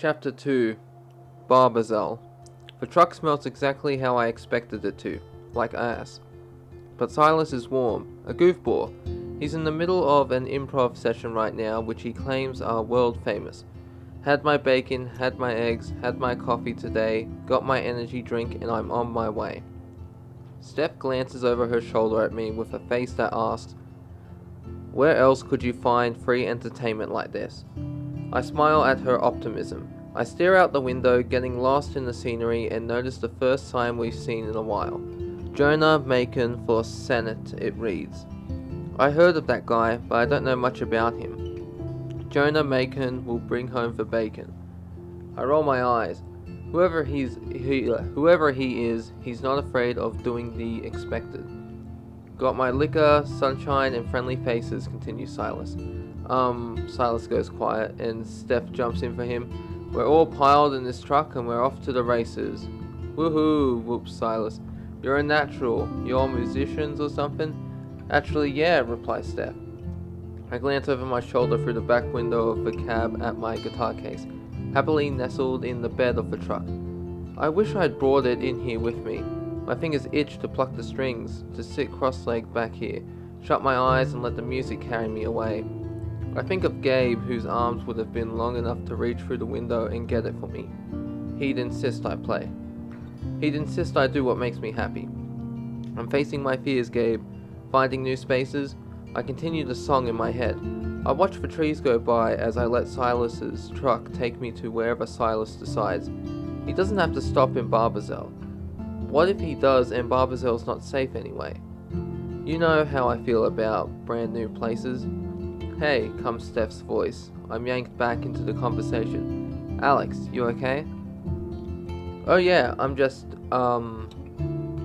Chapter 2 Barbazel. The truck smells exactly how I expected it to, like ass. But Silas is warm, a goofball. He's in the middle of an improv session right now, which he claims are world famous. Had my bacon, had my eggs, had my coffee today, got my energy drink, and I'm on my way. Steph glances over her shoulder at me with a face that asks, "Where else could you find free entertainment like this?" I smile at her optimism. I stare out the window, getting lost in the scenery, and notice the first sign we've seen in a while. Jonah Macon for Senate, it reads. I heard of that guy, but I don't know much about him. Jonah Macon will bring home the bacon. I roll my eyes. Whoever he is, he's not afraid of doing the expected. Got my liquor, sunshine, and friendly faces, continues Silas. Silas goes quiet, and Steph jumps in for him. We're all piled in this truck, and we're off to the races. Woohoo, whoops Silas. You're a natural. You all musicians or something? Actually, yeah, replies Steph. I glance over my shoulder through the back window of the cab at my guitar case, happily nestled in the bed of the truck. I wish I'd brought it in here with me. My fingers itch to pluck the strings, to sit cross-legged back here, shut my eyes and let the music carry me away. I think of Gabe, whose arms would have been long enough to reach through the window and get it for me. He'd insist I play. He'd insist I do what makes me happy. I'm facing my fears, Gabe, finding new spaces. I continue the song in my head. I watch the trees go by as I let Silas's truck take me to wherever Silas decides. He doesn't have to stop in Barbazel. What if he does and Barbazel's not safe anyway? You know how I feel about brand new places. Hey, comes Steph's voice. I'm yanked back into the conversation. Alex, you okay? Oh yeah, I'm just, I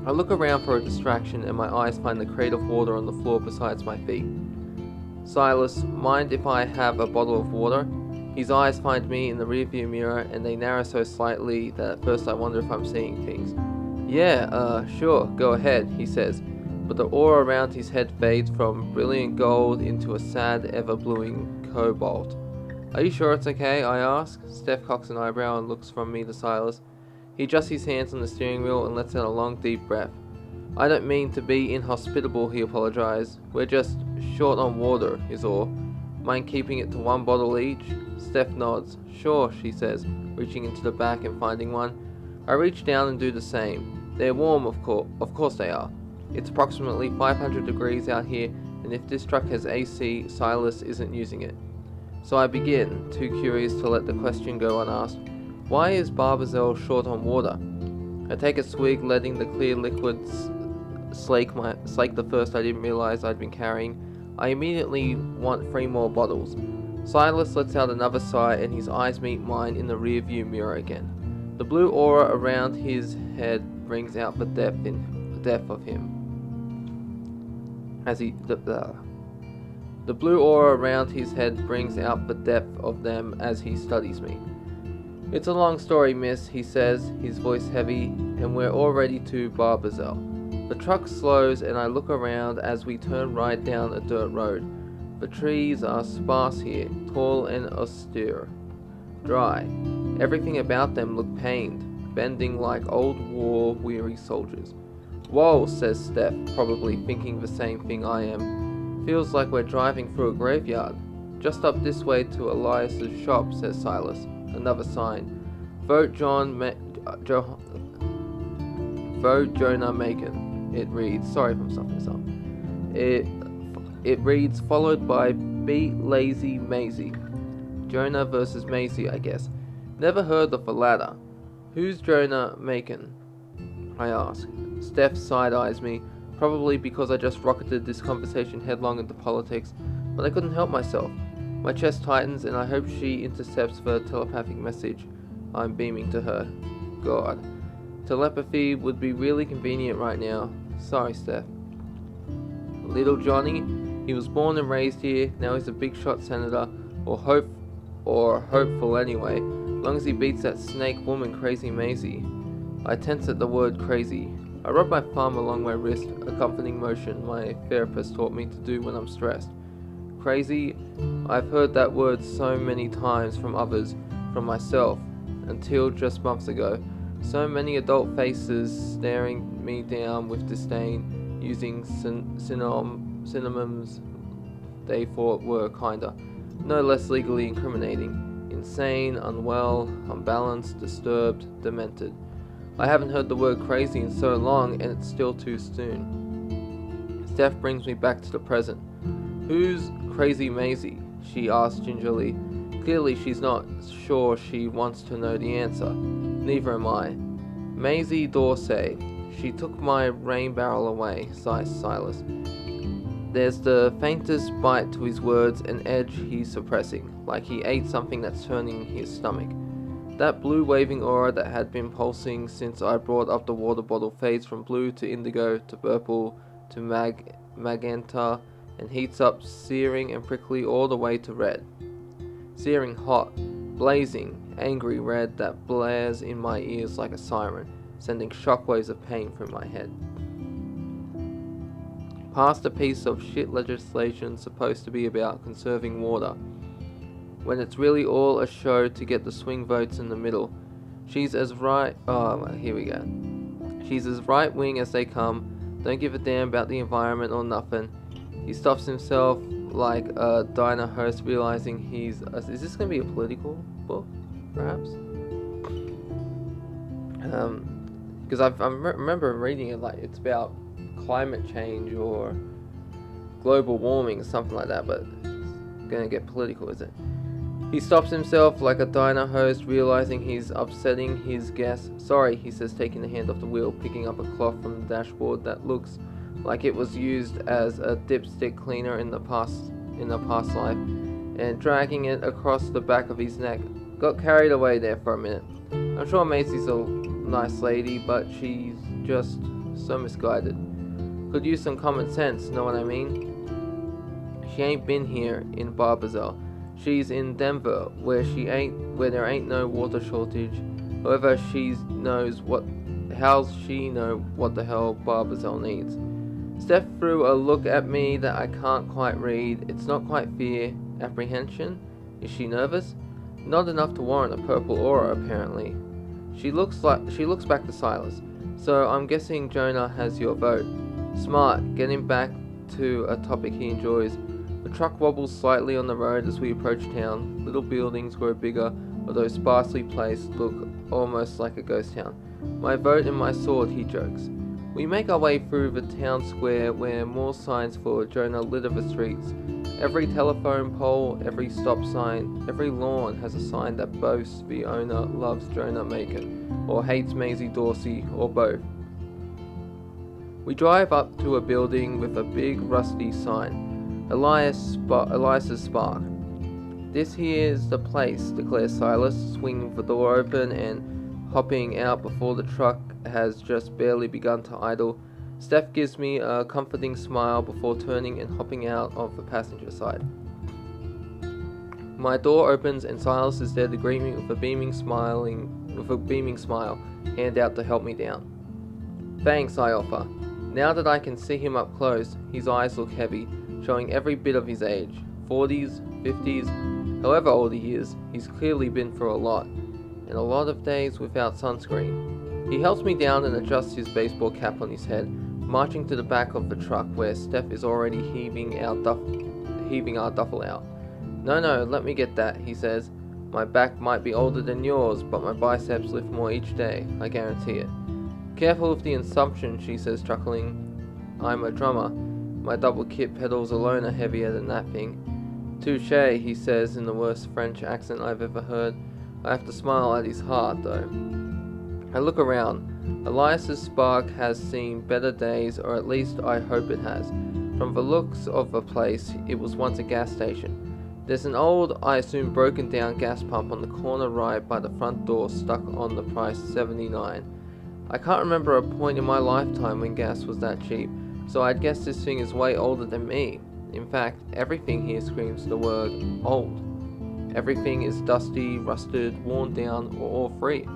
look around for a distraction and my eyes find the crate of water on the floor beside my feet. Silas, mind if I have a bottle of water? His eyes find me in the rearview mirror and they narrow so slightly that at first I wonder if I'm seeing things. Yeah, sure, go ahead, he says, but the aura around his head fades from brilliant gold into a sad, ever-bluing cobalt. Are you sure it's okay, I ask. Steph cocks an eyebrow and looks from me to Silas. He adjusts his hands on the steering wheel and lets out a long, deep breath. I don't mean to be inhospitable, he apologized. We're just short on water, is all. Mind keeping it to one bottle each? Steph nods. Sure, she says, reaching into the back and finding one. I reach down and do the same. They're warm, of course they are. It's approximately 500 degrees out here, and if this truck has AC, Silas isn't using it. So I begin, too curious to let the question go unasked. Why is Barbazel short on water? I take a swig, letting the clear liquid slake the thirst I didn't realize I'd been carrying. I immediately want 3 more bottles. Silas lets out another sigh, and his eyes meet mine in the rearview mirror again. The blue aura around his head brings out the depth of him. The blue aura around his head brings out the depth of them as he studies me. It's a long story, miss, he says, his voice heavy, and we're already to Barbazel. The truck slows and I look around as we turn right down a dirt road. The trees are sparse here, tall and austere. Dry. Everything about them look pained, bending like old war-weary soldiers. Whoa, says Steph, probably thinking the same thing I am. Feels like we're driving through a graveyard. Just up this way to LIS's shop, says Silas. Another sign. Vote Jonah Macon. It reads. Sorry if I'm stuffing this up. It reads followed by Beat Lazy Maisie. Jonah versus Maisie, I guess. Never heard of the latter. Who's Jonah Macon? I ask. Steph side-eyes me, probably because I just rocketed this conversation headlong into politics, but I couldn't help myself. My chest tightens and I hope she intercepts the telepathic message I'm beaming to her. God. Telepathy would be really convenient right now. Sorry, Steph. Little Johnny, he was born and raised here, now he's a big shot senator, or hopeful anyway, long as he beats that snake woman Crazy Maisie. I tense at the word crazy. I rub my thumb along my wrist, a comforting motion my therapist taught me to do when I'm stressed. Crazy? I've heard that word so many times from others, from myself until just months ago. So many adult faces staring me down with disdain, using synonyms they thought were kinder, no less legally incriminating. Insane, unwell, unbalanced, disturbed, demented. I haven't heard the word crazy in so long, and it's still too soon. Steph brings me back to the present. Who's Crazy Maisie? She asks gingerly. Clearly she's not sure she wants to know the answer. Neither am I. Maisie Dorsey. She took my rain barrel away, sighs Silas. There's the faintest bite to his words, an edge he's suppressing, like he ate something that's turning his stomach. That blue waving aura that had been pulsing since I brought up the water bottle fades from blue to indigo to purple to magenta and heats up searing and prickly all the way to red. Searing hot, blazing, angry red that blares in my ears like a siren, sending shockwaves of pain through my head. Past a piece of shit legislation supposed to be about conserving water, when it's really all a show to get the swing votes in the middle. She's as right... Oh, here we go. She's as right-wing as they come, don't give a damn about the environment or nothing. He stops himself like a diner host realizing he's... is this going to be a political book, perhaps? Because I remember reading it like it's about climate change or global warming or something like that, but it's going to get political, is it? He stops himself like a diner host realizing he's upsetting his guests. Sorry, he says, taking the hand off the wheel, picking up a cloth from the dashboard that looks like it was used as a dipstick cleaner in the past life, and dragging it across the back of his neck. Got carried away there for a minute. I'm sure Macy's a nice lady, but she's just so misguided. Could use some common sense, know what I mean? She ain't been here in Barbazell. She's in Denver, where there ain't no water shortage. However, how she know what the hell Barbazell needs? Steph threw a look at me that I can't quite read. It's not quite fear, apprehension. Is she nervous? Not enough to warrant a purple aura, apparently. She looks back to Silas. So I'm guessing Jonah has your vote. Smart, getting back to a topic he enjoys. The truck wobbles slightly on the road as we approach town. Little buildings grow bigger, although sparsely placed, look almost like a ghost town. My vote and my sword, he jokes. We make our way through the town square where more signs for Jonah litter the streets. Every telephone pole, every stop sign, every lawn has a sign that boasts the owner loves Jonah Macon, or hates Maisie Dorsey, or both. We drive up to a building with a big rusty sign, Elias's Spark. This here's the place, declares Silas, swinging the door open and hopping out before the truck has just barely begun to idle. Steph gives me a comforting smile before turning and hopping out of the passenger side. My door opens and Silas is there to greet me with a beaming smile, hand out to help me down. Thanks, I offer. Now that I can see him up close, his eyes look heavy, showing every bit of his age. 40s, 50s, however old he is, he's clearly been through a lot, and a lot of days without sunscreen. He helps me down and adjusts his baseball cap on his head, marching to the back of the truck where Steph is already heaving our duffel out. No, let me get that, he says. My back might be older than yours, but my biceps lift more each day, I guarantee it. Careful with the assumption, she says, chuckling. I'm a drummer. My double kit pedals alone are heavier than that thing. Touché, he says in the worst French accent I've ever heard. I have to smile at his heart, though. I look around. Elias's Spark has seen better days, or at least I hope it has. From the looks of the place, it was once a gas station. There's an old, I assume broken down gas pump on the corner right by the front door stuck on the price $79. I can't remember a point in my lifetime when gas was that cheap, so I'd guess this thing is way older than me. In fact, everything here screams the word old. Everything is dusty, rusted, worn down, or all free.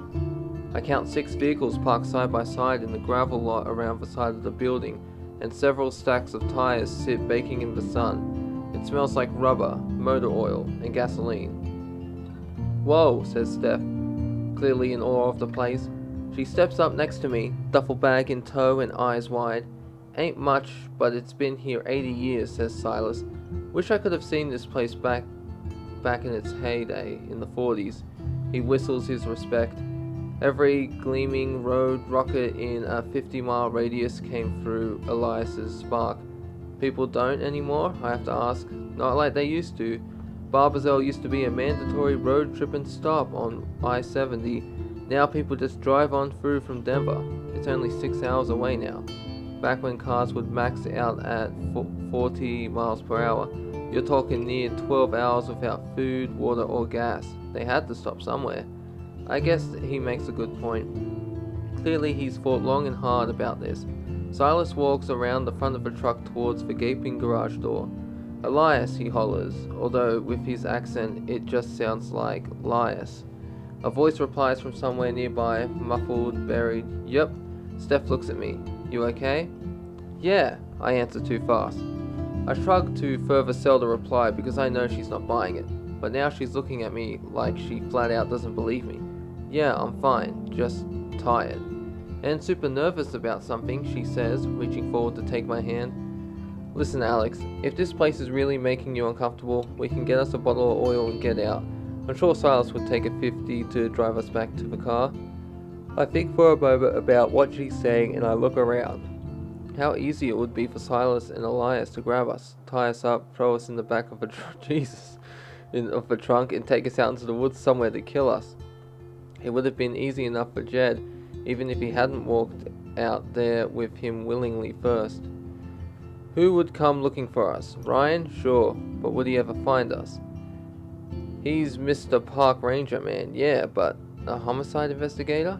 I count 6 vehicles parked side by side in the gravel lot around the side of the building, and several stacks of tires sit baking in the sun. It smells like rubber, motor oil, and gasoline. Whoa, says Steph, clearly in awe of the place. She steps up next to me, duffel bag in tow and eyes wide. Ain't much, but it's been here 80 years, says Silas. Wish I could have seen this place back in its heyday in the 40s. He whistles his respect. Every gleaming road rocket in a 50-mile radius came through Elias's spark. People don't anymore, I have to ask. Not like they used to. Barbazell used to be a mandatory road trip and stop on I-70. Now people just drive on through from Denver. It's only 6 hours away now. Back when cars would max out at 40 miles per hour, you're talking near 12 hours without food, water or gas. They had to stop somewhere. I guess he makes a good point. Clearly he's thought long and hard about this. Silas walks around the front of the truck towards the gaping garage door. Elias, he hollers, although with his accent it just sounds like Lias. A voice replies from somewhere nearby, muffled, buried. Yep. Steph looks at me. You okay? Yeah, I answer too fast. I shrug to further sell the reply because I know she's not buying it, but now she's looking at me like she flat out doesn't believe me. Yeah, I'm fine, just tired. And super nervous about something, she says, reaching forward to take my hand. Listen, Alex, if this place is really making you uncomfortable, we can get us a bottle of oil and get out. I'm sure Silas would take a 50 to drive us back to the car. I think for a moment about what she's saying and I look around. How easy it would be for Silas and Elias to grab us, tie us up, throw us in the back of of the trunk and take us out into the woods somewhere to kill us. It would have been easy enough for Jed, even if he hadn't walked out there with him willingly first. Who would come looking for us? Ryan? Sure, but would he ever find us? He's Mr. Park Ranger, man, yeah, but a homicide investigator?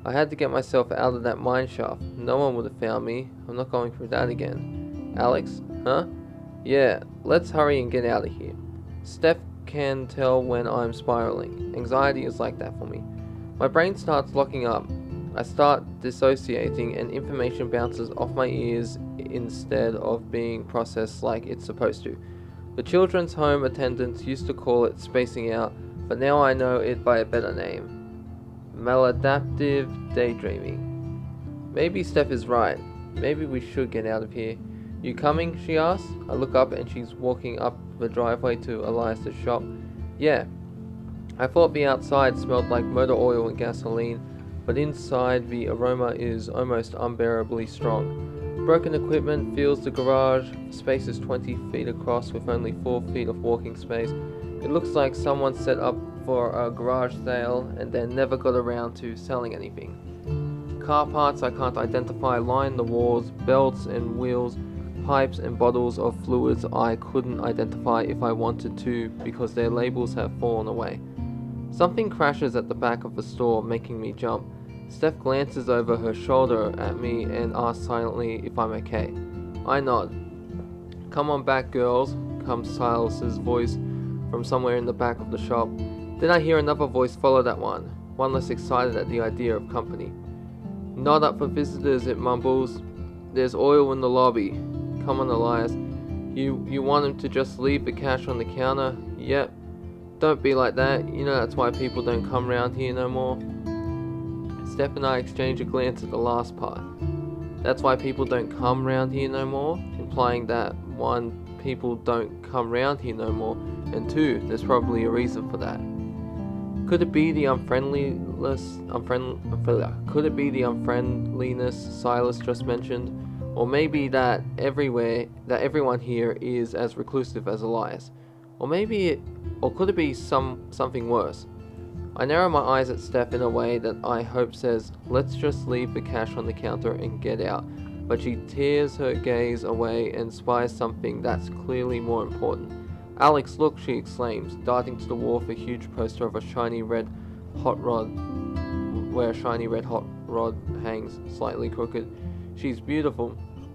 I had to get myself out of that mine shaft. No one would have found me. I'm not going through that again. Alex? Huh? Yeah, let's hurry and get out of here. Steph can tell when I'm spiraling. Anxiety is like that for me. My brain starts locking up. I start dissociating and information bounces off my ears instead of being processed like it's supposed to. The children's home attendants used to call it spacing out, but now I know it by a better name. Maladaptive daydreaming. Maybe Steph is right. Maybe we should get out of here. You coming? She asks. I look up and she's walking up the driveway to Elias' shop. Yeah. I thought the outside smelled like motor oil and gasoline, but inside the aroma is almost unbearably strong. Broken equipment fills the garage. The space is 20 feet across with only 4 feet of walking space. It looks like someone set up for a garage sale and then never got around to selling anything. Car parts I can't identify line the walls, belts and wheels, pipes and bottles of fluids I couldn't identify if I wanted to because their labels have fallen away. Something crashes at the back of the store, making me jump. Steph glances over her shoulder at me and asks silently if I'm okay. I nod. Come on back, girls, comes Silas's voice from somewhere in the back of the shop. Then I hear another voice follow that one less excited at the idea of company. Not up for visitors, it mumbles. There's oil in the lobby. Come on, Elias. You want him to just leave the cash on the counter? Yep. Don't be like that. You know that's why people don't come round here no more. Steph and I exchange a glance at the last part. That's why people don't come round here no more, implying that 1, people don't come round here no more, and 2, there's probably a reason for that. Could it be the unfriendliness Silas just mentioned? Or maybe that everyone here is as reclusive as Elias? Or could it be something worse? I narrow my eyes at Steph in a way that I hope says, let's just leave the cash on the counter and get out. But she tears her gaze away and spies something that's clearly more important. Alex, look, she exclaims, darting to the wall with a huge poster of a shiny red hot rod, where a shiny red hot rod hangs slightly crooked. She's beautiful.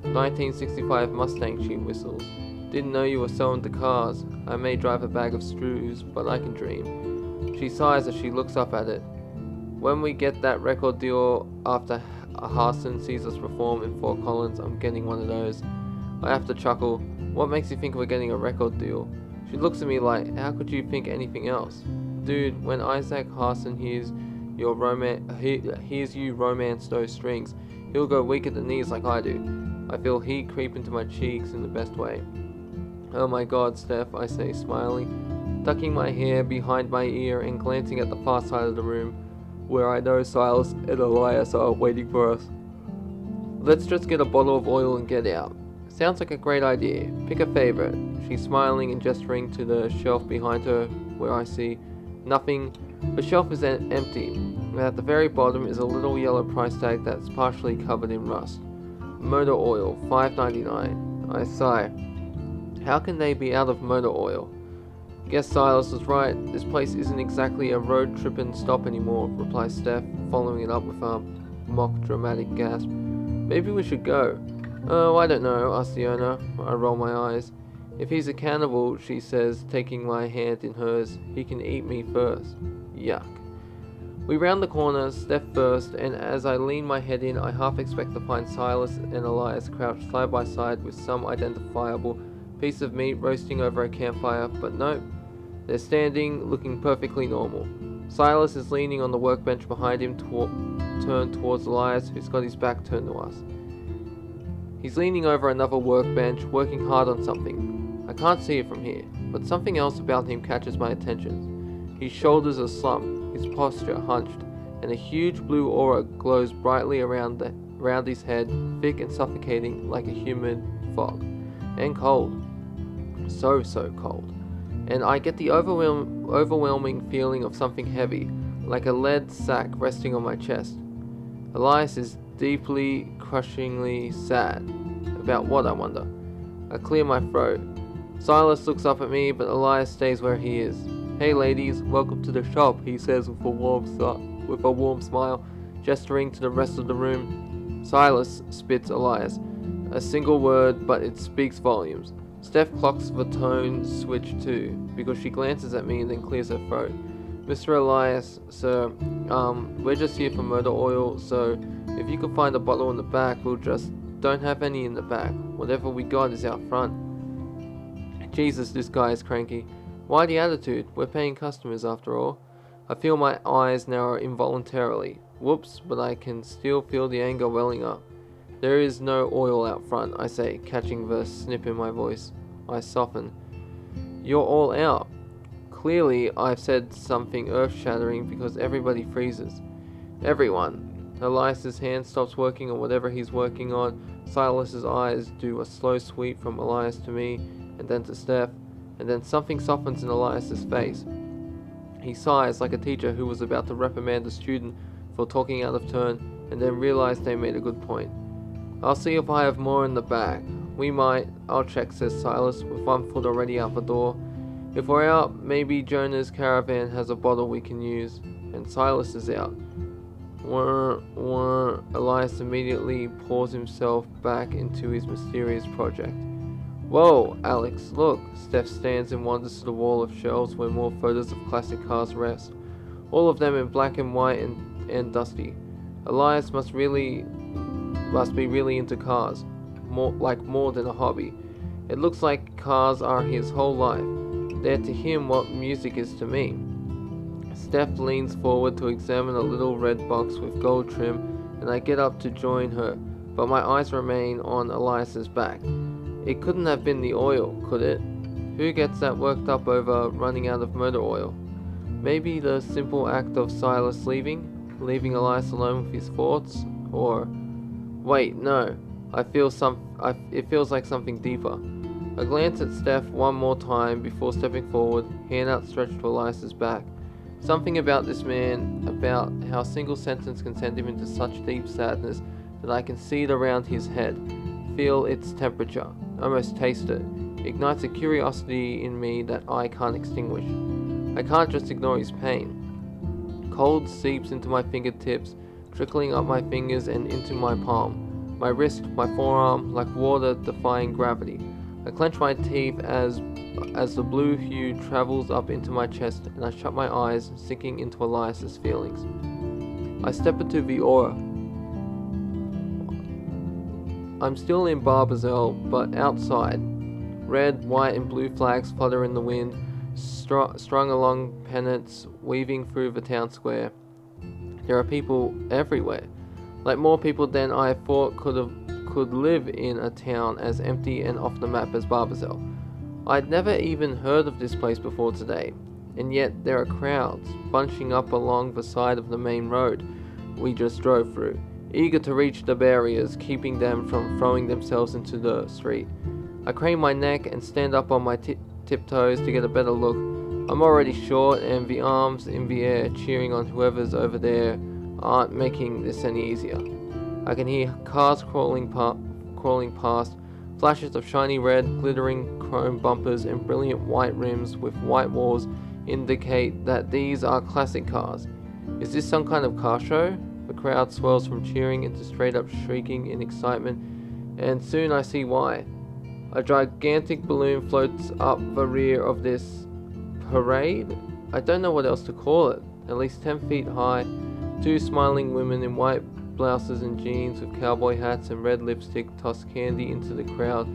1965 Mustang, she whistles. Didn't know you were so into cars. I may drive a bag of screws, but I can dream. She sighs as she looks up at it. When we get that record deal after Harson sees us perform in Fort Collins, I'm getting one of those. I have to chuckle. What makes you think we're getting a record deal? She looks at me like, how could you think anything else? dude, when Isaac Harson hears you romance those strings, he'll go weak at the knees like I do. I feel heat creep into my cheeks in the best way. Oh my god, Steph, I say, smiling, tucking my hair behind my ear and glancing at the far side of the room, where I know Silas and Elias are waiting for us. Let's just get a bottle of oil and get out. Sounds like a great idea. Pick a favorite. She's smiling and gesturing to the shelf behind her, where I see nothing. The shelf is empty, and at the very bottom is a little yellow price tag that's partially covered in rust. Motor oil, $5.99. I sigh. How can they be out of motor oil? Guess Silas was right. This place isn't exactly a road trippin' stop anymore, replies Steph, following it up with a mock dramatic gasp. Maybe we should go. Oh, I don't know, asks the owner. I roll my eyes. If he's a cannibal, she says, taking my hand in hers, he can eat me first. Yuck. We round the corner, Steph first, and as I lean my head in, I half expect to find Silas and Elias crouched side by side with some identifiable piece of meat roasting over a campfire, but no. They're standing, looking perfectly normal. Silas is leaning on the workbench behind him, turned towards Elias, who's got his back turned to us. He's leaning over another workbench, working hard on something. I can't see it from here, but something else about him catches my attention. His shoulders are slumped, his posture hunched, and a huge blue aura glows brightly around his head, thick and suffocating like a humid fog. And cold. So cold. And I get the overwhelming feeling of something heavy, like a lead sack resting on my chest. Elias is deeply, crushingly sad. About what, I wonder? I clear my throat. Silas looks up at me, but Elias stays where he is. Hey ladies, welcome to the shop, he says with a warm smile, gesturing to the rest of the room. Silas, spits Elias. A single word, but it speaks volumes. Steph clocks the tone switch too, because she glances at me and then clears her throat. Mr. Elias, sir, we're just here for motor oil, so if you could find a bottle in the back, we'll just don't have any in the back. Whatever we got is out front. Jesus, this guy is cranky. Why the attitude? We're paying customers after all. I feel my eyes narrow involuntarily. Whoops, but I can still feel the anger welling up. There is no oil out front, I say, catching the snip in my voice. I soften. You're all out. Clearly, I've said something earth-shattering because everybody freezes. Everyone. Elias's hand stops working on whatever he's working on. Silas's eyes do a slow sweep from Elias to me, and then to Steph, and then something softens in Elias's face. He sighs like a teacher who was about to reprimand a student for talking out of turn, and then realized they made a good point. I'll see if I have more in the back. We might. I'll check, says Silas, with one foot already out the door. If we're out, maybe Jonah's caravan has a bottle we can use. And Silas is out. Elias immediately pours himself back into his mysterious project. Whoa, Alex, look. Steph stands and wanders to the wall of shelves where more photos of classic cars rest. All of them in black and white and dusty. Elias must be really into cars. More than a hobby. It looks like cars are his whole life. They're to him what music is to me. Steph leans forward to examine a little red box with gold trim, and I get up to join her, but my eyes remain on Elias's back. It couldn't have been the oil, could it? Who gets that worked up over running out of motor oil? Maybe the simple act of Silas leaving Elias alone with his thoughts, or... Wait, no. It feels like something deeper. I glance at Steph one more time before stepping forward, hand outstretched to Elias's back. Something about this man, about how a single sentence can send him into such deep sadness that I can see it around his head, feel its temperature, almost taste it, ignites a curiosity in me that I can't extinguish. I can't just ignore his pain. Cold seeps into my fingertips, trickling up my fingers and into my palm. My wrist, my forearm, like water defying gravity. I clench my teeth as the blue hue travels up into my chest, and I shut my eyes, sinking into Elias's feelings. I step into the aura. I'm still in Barbazell, but outside. Red, white, and blue flags flutter in the wind. strung along pennants, weaving through the town square. There are people everywhere, like more people than I thought could live in a town as empty and off the map as Barbazell. I'd never even heard of this place before today, and yet there are crowds bunching up along the side of the main road we just drove through, eager to reach the barriers, keeping them from throwing themselves into the street. I crane my neck and stand up on my tiptoes to get a better look. I'm already short, and the arms in the air cheering on whoever's over there aren't making this any easier. I can hear cars crawling past, flashes of shiny red, glittering chrome bumpers and brilliant white rims with white walls indicate that these are classic cars. Is this some kind of car show? The crowd swells from cheering into straight up shrieking in excitement, and soon I see why. A gigantic balloon floats up the rear of this parade? I don't know what else to call it. At least 10 feet high, two smiling women in white blouses and jeans with cowboy hats and red lipstick toss candy into the crowd.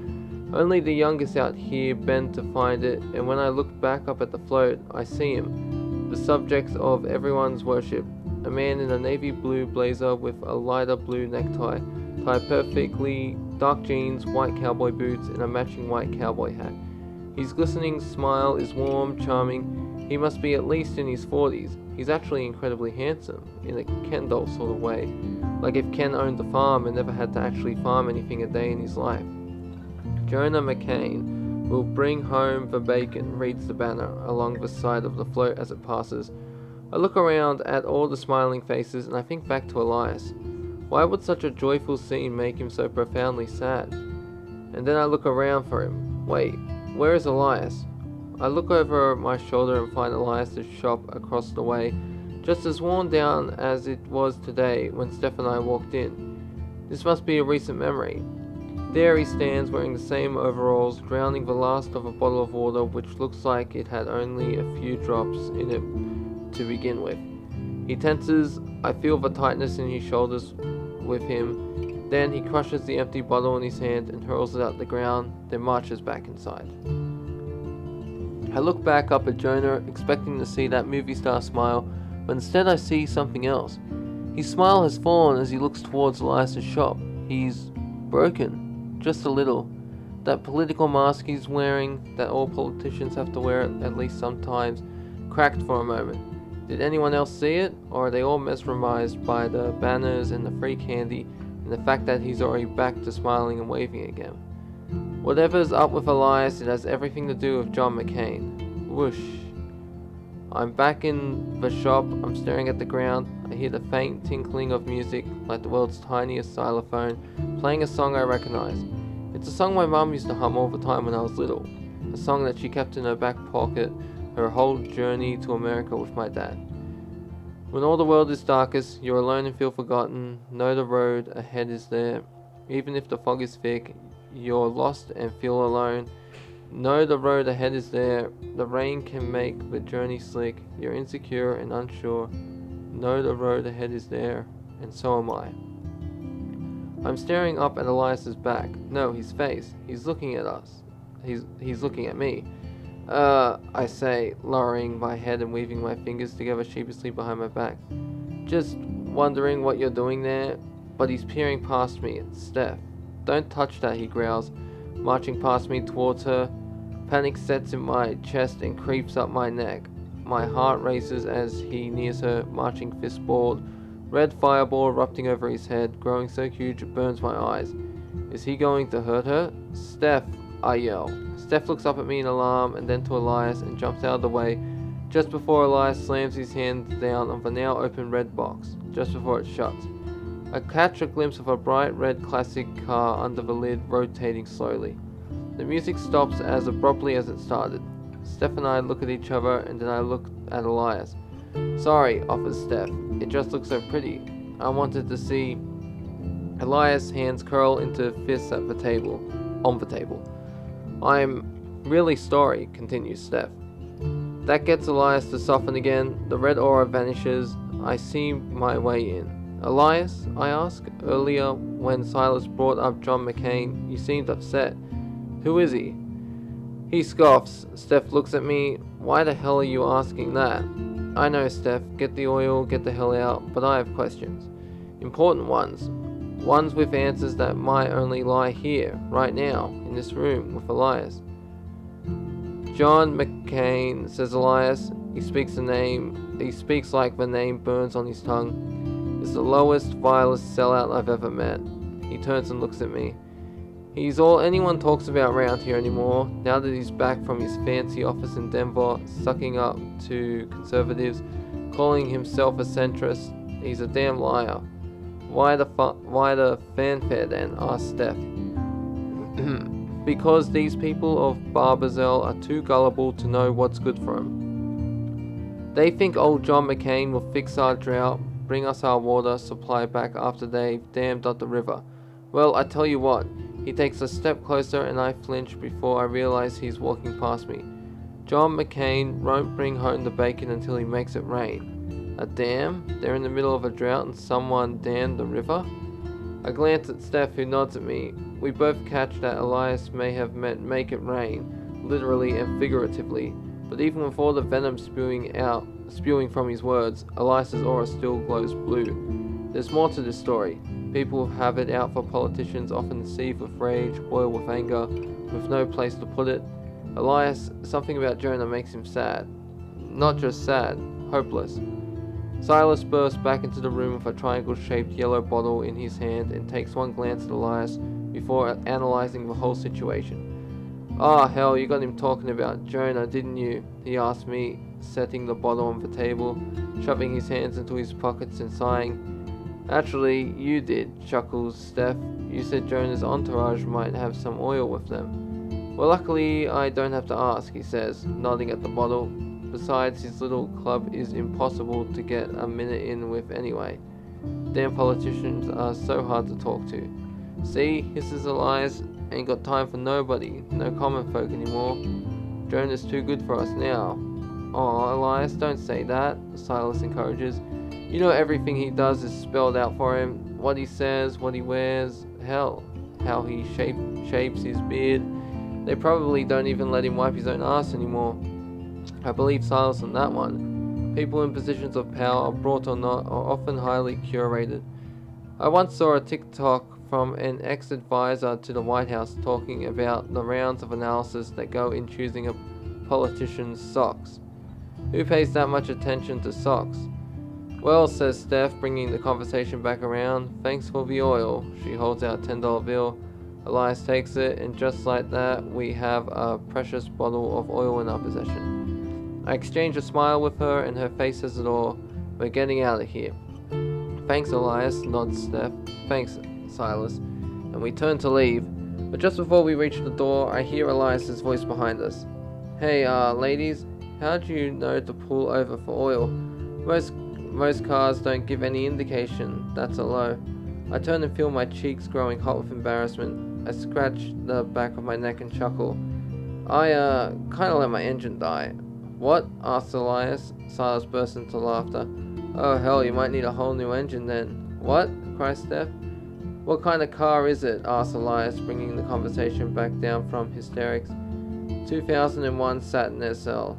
Only the youngest out here bend to find it, and when I look back up at the float, I see him, the subject of everyone's worship, a man in a navy blue blazer with a lighter blue necktie, tied perfectly, dark jeans, white cowboy boots, and a matching white cowboy hat. His glistening smile is warm, charming. He must be at least in his 40s. He's actually incredibly handsome, in a Ken doll sort of way, like if Ken owned a farm and never had to actually farm anything a day in his life. Jonah McCain will bring home the bacon, reads the banner along the side of the float as it passes. I look around at all the smiling faces and I think back to Elias. Why would such a joyful scene make him so profoundly sad? And then I look around for him. Wait, where is Elias? I look over my shoulder and find Elias' shop across the way, just as worn down as it was today when Steph and I walked in. This must be a recent memory. There he stands wearing the same overalls, drowning the last of a bottle of water which looks like it had only a few drops in it to begin with. He tenses, I feel the tightness in his shoulders with him. Then he crushes the empty bottle in his hand and hurls it at the ground, then marches back inside. I look back up at Jonah, expecting to see that movie star smile, but instead I see something else. His smile has fallen as he looks towards Elias' shop. He's broken, just a little. That political mask he's wearing, that all politicians have to wear at least sometimes, cracked for a moment. Did anyone else see it, or are they all mesmerized by the banners and the free candy and the fact that he's already back to smiling and waving again? Whatever's up with Elias, it has everything to do with John McCain. Whoosh. I'm back in the shop, I'm staring at the ground, I hear the faint tinkling of music, like the world's tiniest xylophone, playing a song I recognize. It's a song my mum used to hum all the time when I was little, a song that she kept in her back pocket her whole journey to America with my dad. When all the world is darkest, you're alone and feel forgotten, know the road ahead is there. Even if the fog is thick, you're lost and feel alone. Know the road ahead is there. The rain can make the journey slick. You're insecure and unsure. Know the road ahead is there, and so am I. I'm staring up at Elias's back. No, his face. He's looking at us. He's looking at me. I say, lowering my head and weaving my fingers together sheepishly behind my back. Just wondering what you're doing there, but he's peering past me. It's Steph. Don't touch that, he growls, marching past me towards her. Panic sets in my chest and creeps up my neck. My heart races as he nears her, marching fist balled. Red fireball erupting over his head, growing so huge it burns my eyes. Is he going to hurt her? Steph, I yell. Steph looks up at me in alarm and then to Elias and jumps out of the way, just before Elias slams his hand down on the now open red box, just before it shuts. I catch a glimpse of a bright red classic car under the lid rotating slowly. The music stops as abruptly as it started. Steph and I look at each other and then I look at Elias. Sorry, offers Steph. It just looks so pretty. I wanted to see. Elias' hands curl into fists at the table. On the table. I'm really sorry, continues Steph. That gets Elias to soften again. The red aura vanishes. I see my way in. Elias, I ask. Earlier, when Silas brought up John McCain, you seemed upset. Who is he? He scoffs. Steph looks at me. Why the hell are you asking that? I know, Steph. Get the oil, get the hell out, but I have questions. Important ones. Ones with answers that might only lie here, right now, in this room, with Elias. John McCain, says Elias. He speaks like the name burns on his tongue. Is the lowest, vilest sellout I've ever met. He turns and looks at me. He's all anyone talks about around here anymore, now that he's back from his fancy office in Denver, sucking up to conservatives, calling himself a centrist. He's a damn liar. Why the fanfare then? Asked Steph. Because these people of Barbazell are too gullible to know what's good for them. They think old John McCain will fix our drought, bring us our water supply back after they've dammed up the river. Well, I tell you what, he takes a step closer and I flinch before I realize he's walking past me. John McCain won't bring home the bacon until he makes it rain. A dam? They're in the middle of a drought and someone dammed the river? I glance at Steph, who nods at me. We both catch that Elias may have meant make it rain, literally and figuratively, but even with all the venom spewing from his words, Elias's aura still glows blue. There's more to this story. People who have it out for politicians often seethe with rage, boil with anger, with no place to put it. Elias, something about Jonah makes him sad. Not just sad, hopeless. Silas bursts back into the room with a triangle-shaped yellow bottle in his hand and takes one glance at Elias before analyzing the whole situation. Ah, hell, you got him talking about Jonah, didn't you? He asked me, setting the bottle on the table, shoving his hands into his pockets and sighing. Actually, you did, chuckles Steph. You said Jonah's entourage might have some oil with them. Well, luckily, I don't have to ask, he says, nodding at the bottle. Besides, his little club is impossible to get a minute in with anyway. Damn politicians are so hard to talk to. See, hisses Elias, ain't got time for nobody, no common folk anymore. Jonah's too good for us now. Aw, Elias, don't say that, Silas encourages. You know everything he does is spelled out for him. What he says, what he wears, hell, how he shapes his beard. They probably don't even let him wipe his own ass anymore. I believe Silas on that one. People in positions of power, brought or not, are often highly curated. I once saw a TikTok from an ex-advisor to the White House talking about the rounds of analysis that go in choosing a politician's socks. Who pays that much attention to socks? Well, says Steph, bringing the conversation back around, thanks for the oil. She holds out a $10 bill. Elias takes it, and just like that, we have a precious bottle of oil in our possession. I exchange a smile with her, and her face says it all. We're getting out of here. Thanks, Elias, nods Steph. Thanks, Silas. And we turn to leave. But just before we reach the door, I hear Elias's voice behind us. Hey, ladies, how'd you know to pull over for oil? Most cars don't give any indication. That's a low. I turn and feel my cheeks growing hot with embarrassment. I scratch the back of my neck and chuckle. I, kinda let my engine die. What? Asks Elias. Silas bursts into laughter. Oh hell, you might need a whole new engine then. What? Cries Steph. What kind of car is it? Asks Elias, bringing the conversation back down from hysterics. 2001 Saturn SL.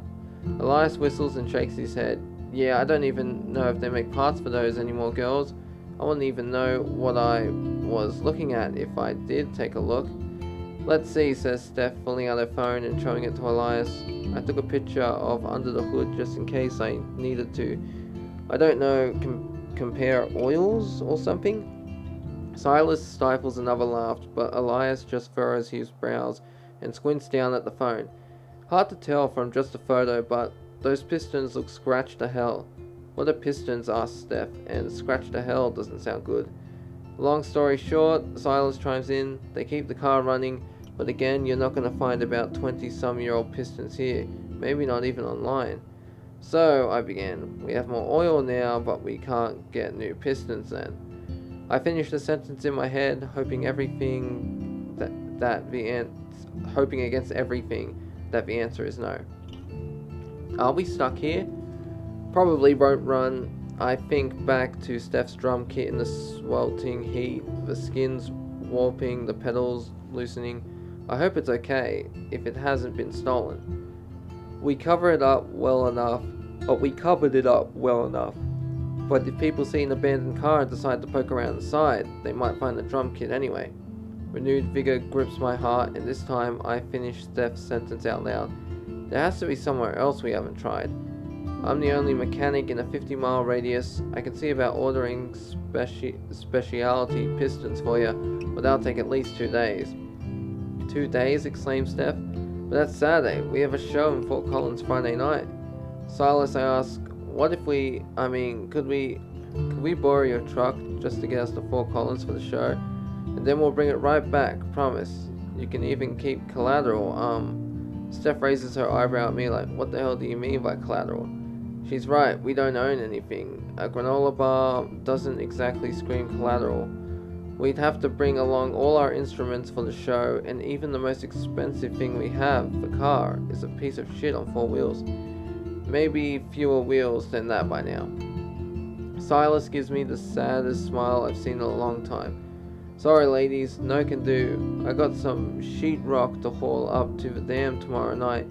Elias whistles and shakes his head. Yeah, I don't even know if they make parts for those anymore, girls. I wouldn't even know what I was looking at if I did take a look. Let's see, says Steph, pulling out her phone and showing it to Elias. I took a picture of under the hood just in case I needed to. I don't know, compare oils or something? Silas stifles another laugh, but Elias just furrows his brows and squints down at the phone. Hard to tell from just a photo, but those pistons look scratched to hell. What are pistons? Asks Steph, and scratched to hell doesn't sound good. Long story short, Silas chimes in. They keep the car running, but again, you're not going to find about 20-some-year-old pistons here, maybe not even online. So, I began, we have more oil now, but we can't get new pistons then. I finished the sentence in my head, hoping hoping against everything that the answer is no. Are we stuck here? Probably won't run. I think back to Steph's drum kit in the sweltering heat, the skins warping, the pedals loosening. I hope it's okay if it hasn't been stolen. We covered it up well enough, but if people see an abandoned car and decide to poke around inside, they might find the drum kit anyway. Renewed vigor grips my heart, and this time I finish Steph's sentence out loud. There has to be somewhere else we haven't tried. I'm the only mechanic in a 50-mile radius. I can see about ordering specialty pistons for you, but that'll take at least 2 days. 2 days? Exclaimed Steph. But that's Saturday. We have a show in Fort Collins Friday night. Silas, I ask, could we borrow your truck just to get us to Fort Collins for the show? And then we'll bring it right back, promise. You can even keep collateral. Steph raises her eyebrow at me like, what the hell do you mean by collateral? She's right, we don't own anything. A granola bar doesn't exactly scream collateral. We'd have to bring along all our instruments for the show, and even the most expensive thing we have, the car, is a piece of shit on 4 wheels. Maybe fewer wheels than that by now. Silas gives me the saddest smile I've seen in a long time. Sorry ladies, no can do. I got some sheetrock to haul up to the dam tomorrow night.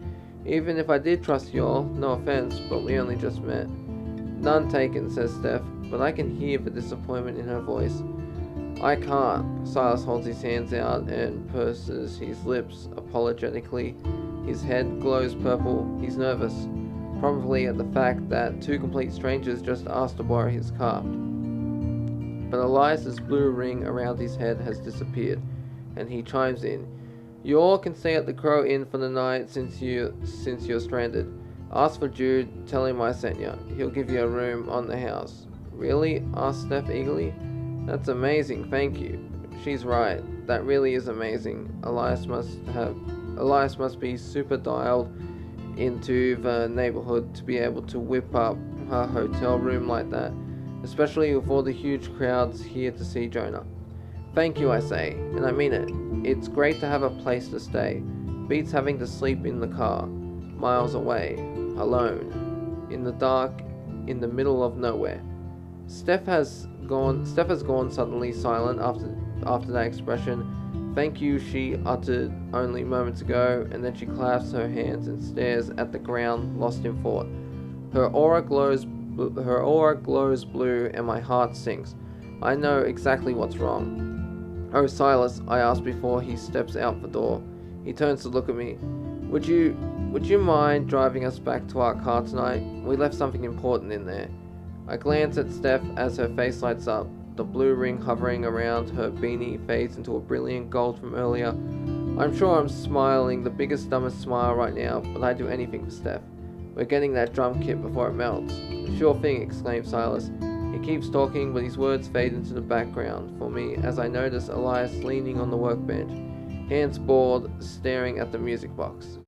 Even if I did trust y'all, no offense, but we only just met. None taken, says Steph, but I can hear the disappointment in her voice. I can't. Silas holds his hands out and purses his lips apologetically. His head glows purple. He's nervous, probably at the fact that 2 complete strangers just asked to borrow his car. But Elias's blue ring around his head has disappeared, and he chimes in. You all can stay at the Crow Inn for the night since you're stranded. Ask for Jude, tell him I sent you. He'll give you a room on the house. Really? Asked Steph eagerly. That's amazing, thank you. She's right, that really is amazing. Elias must be super dialed into the neighborhood to be able to whip up a hotel room like that, especially with all the huge crowds here to see Jonah. Thank you, I say, and I mean it. It's great to have a place to stay. Beats having to sleep in the car, miles away, alone, in the dark, in the middle of nowhere. Steph has gone suddenly silent after that expression. Thank you, she uttered only moments ago, and then she clasps her hands and stares at the ground, lost in thought. Her aura glows blue, and my heart sinks. I know exactly what's wrong. Oh, Silas, I ask before he steps out the door. He turns to look at me. Would you mind driving us back to our car tonight? We left something important in there. I glance at Steph as her face lights up. The blue ring hovering around her beanie fades into a brilliant gold from earlier. I'm sure I'm smiling the biggest, dumbest smile right now, but I'd do anything for Steph. We're getting that drum kit before it melts. Sure thing, exclaims Silas. He keeps talking, but his words fade into the background for me as I notice Elias leaning on the workbench, hands balled, staring at the music box.